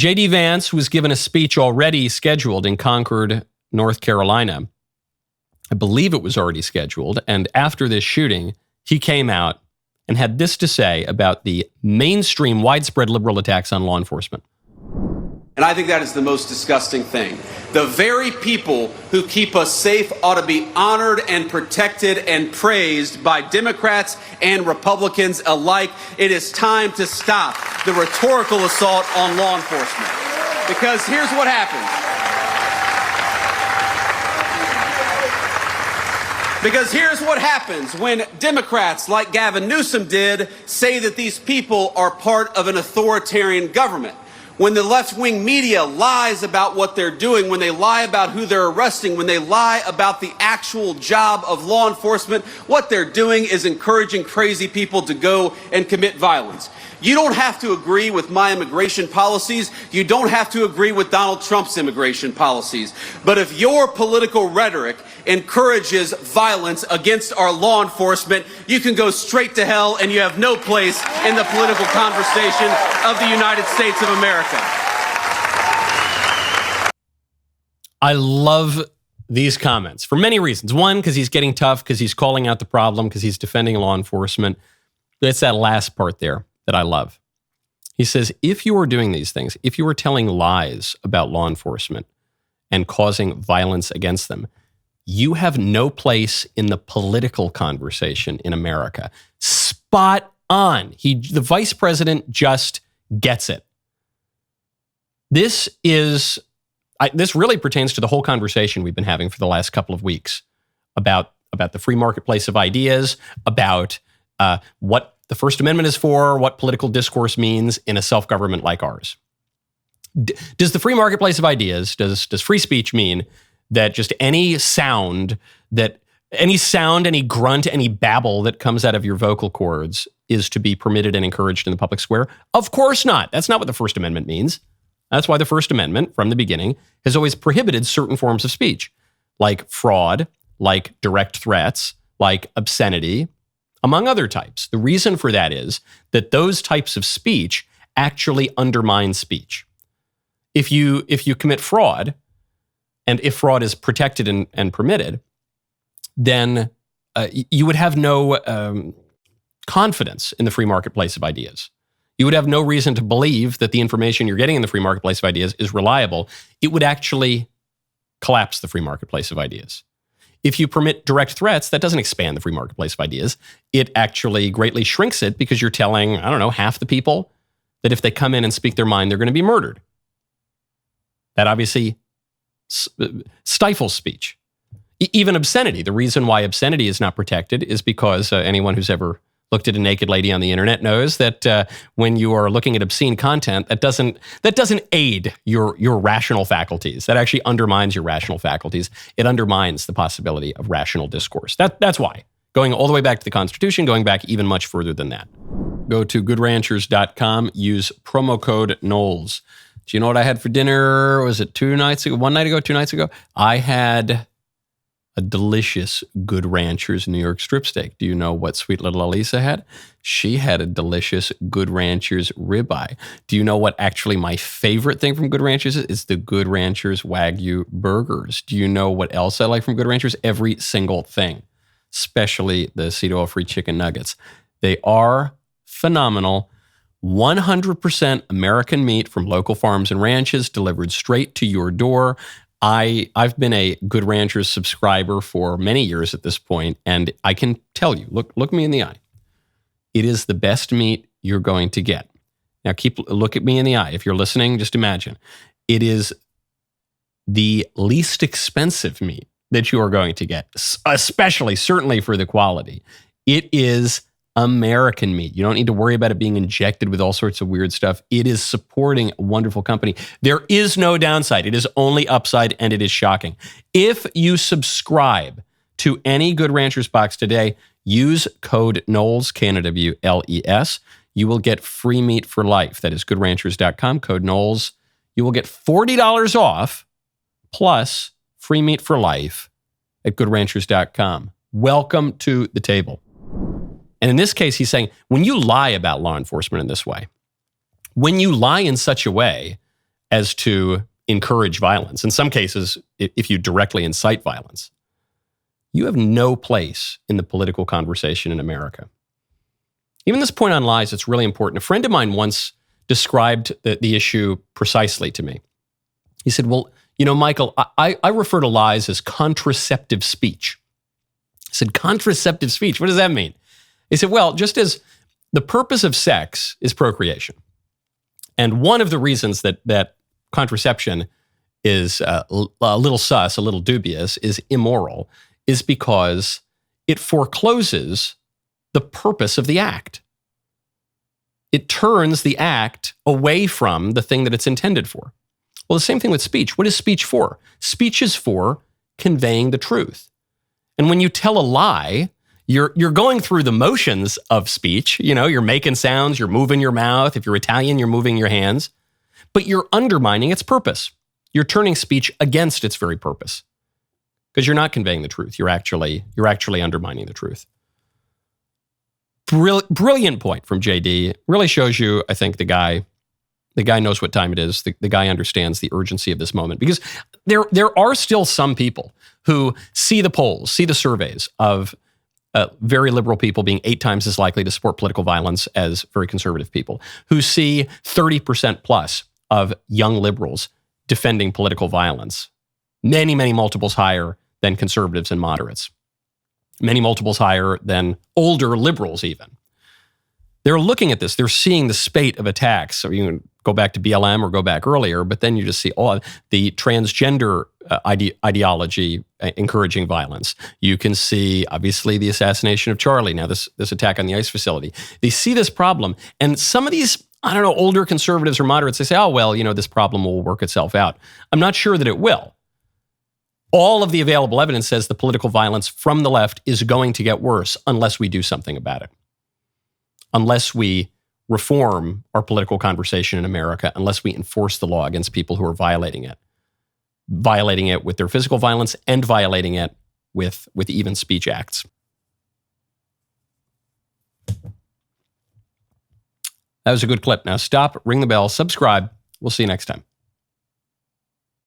J.D. Vance was given a speech already scheduled in Concord, North Carolina. I believe it was already scheduled. And after this shooting, he came out and had this to say about the mainstream widespread liberal attacks on law enforcement. And I think that is the most disgusting thing. The very people who keep us safe ought to be honored and protected and praised by Democrats and Republicans alike. It is time to stop the rhetorical assault on law enforcement. Because here's what happens. Because here's what happens when Democrats like Gavin Newsom did say that these people are part of an authoritarian government. When the left-wing media lies about what they're doing, when they lie about who they're arresting, when they lie about the actual job of law enforcement, what they're doing is encouraging crazy people to go and commit violence. You don't have to agree with my immigration policies. You don't have to agree with Donald Trump's immigration policies. But if your political rhetoric encourages violence against our law enforcement, you can go straight to hell and you have no place in the political conversation of the United States of America. I love these comments for many reasons. One, because he's getting tough, because he's calling out the problem, because he's defending law enforcement. It's that last part there that I love. He says, if you are doing these things, if you are telling lies about law enforcement and causing violence against them, you have no place in the political conversation in America. Spot on. The vice president just gets it. This really pertains to the whole conversation we've been having for the last couple of weeks about the free marketplace of ideas, about what the First Amendment is for, what political discourse means in a self-government like ours. Does the free marketplace of ideas, does free speech mean that just any sound, any grunt, any babble that comes out of your vocal cords is to be permitted and encouraged in the public square? Of course not. That's not what the First Amendment means. That's why the First Amendment, from the beginning, has always prohibited certain forms of speech, like fraud, like direct threats, like obscenity, among other types. The reason for that is that those types of speech actually undermine speech. If you commit fraud, and if fraud is protected and permitted, then you would have no confidence in the free marketplace of ideas. You would have no reason to believe that the information you're getting in the free marketplace of ideas is reliable. It would actually collapse the free marketplace of ideas. If you permit direct threats, that doesn't expand the free marketplace of ideas. It actually greatly shrinks it because you're telling, half the people that if they come in and speak their mind, they're going to be murdered. That obviously stifles speech. Even obscenity. The reason why obscenity is not protected is because anyone who's ever looked at a naked lady on the internet knows that when you are looking at obscene content, that doesn't aid your rational faculties. That actually undermines your rational faculties. It undermines the possibility of rational discourse. That's why. Going all the way back to the Constitution, going back even much further than that. Go to goodranchers.com, use promo code Knowles. Do you know what I had for dinner? Was it 2 nights ago? 1 night ago, 2 nights ago? I had a delicious Good Ranchers New York strip steak. Do you know what sweet little Elisa had? She had a delicious Good Ranchers ribeye. Do you know what actually my favorite thing from Good Ranchers is? It's the Good Ranchers Wagyu burgers. Do you know what else I like from Good Ranchers? Every single thing, especially the Cito free chicken nuggets. They are phenomenal. 100% American meat from local farms and ranches delivered straight to your door. I've been a Good Ranchers subscriber for many years at this point, and I can tell you, look me in the eye. It is the best meat you're going to get. Now, look at me in the eye. If you're listening, just imagine. It is the least expensive meat that you are going to get, certainly for the quality. It is American meat. You don't need to worry about it being injected with all sorts of weird stuff. It is supporting a wonderful company. There is no downside. It is only upside, and it is shocking. If you subscribe to any Good Ranchers box today, use code Knowles, Knowles. You will get free meat for life. That is goodranchers.com, code Knowles. You will get $40 off plus free meat for life at goodranchers.com. Welcome to the table. And in this case, he's saying, when you lie about law enforcement in this way, when you lie in such a way as to encourage violence. In some cases, if you directly incite violence, you have no place in the political conversation in America. Even this point on lies, it's really important. A friend of mine once described the issue precisely to me. He said, well, Michael, I refer to lies as contraceptive speech. I said, contraceptive speech, what does that mean? He said, well, just as the purpose of sex is procreation, and one of the reasons that contraception is a little sus, a little dubious, is immoral, is because it forecloses the purpose of the act. It turns the act away from the thing that it's intended for. Well, the same thing with speech. What is speech for? Speech is for conveying the truth. And when you tell a lie, you're going through the motions of speech. You're making sounds, you're moving your mouth. If you're Italian, you're moving your hands. But you're undermining its purpose. You're turning speech against its very purpose. Because you're not conveying the truth. You're actually undermining the truth. Brilliant point from JD. Really shows you, I think, the guy knows what time it is. The guy understands the urgency of this moment. Because there are still some people who see the polls, see the surveys of very liberal people being 8 times as likely to support political violence as very conservative people, who see 30% plus of young liberals defending political violence. Many, many multiples higher than conservatives and moderates. Many multiples higher than older liberals even. They're looking at this. They're seeing the spate of attacks. So you can go back to BLM or go back earlier, but then you just see all the transgender ideology encouraging violence. You can see, obviously, the assassination of Charlie. Now, this attack on the ICE facility. They see this problem, and some of these, older conservatives or moderates, they say, oh, well, this problem will work itself out. I'm not sure that it will. All of the available evidence says the political violence from the left is going to get worse unless we do something about it. Unless we reform our political conversation in America, unless we enforce the law against people who are violating it with their physical violence and violating it with even speech acts. That was a good clip. Now stop, ring the bell, subscribe. We'll see you next time.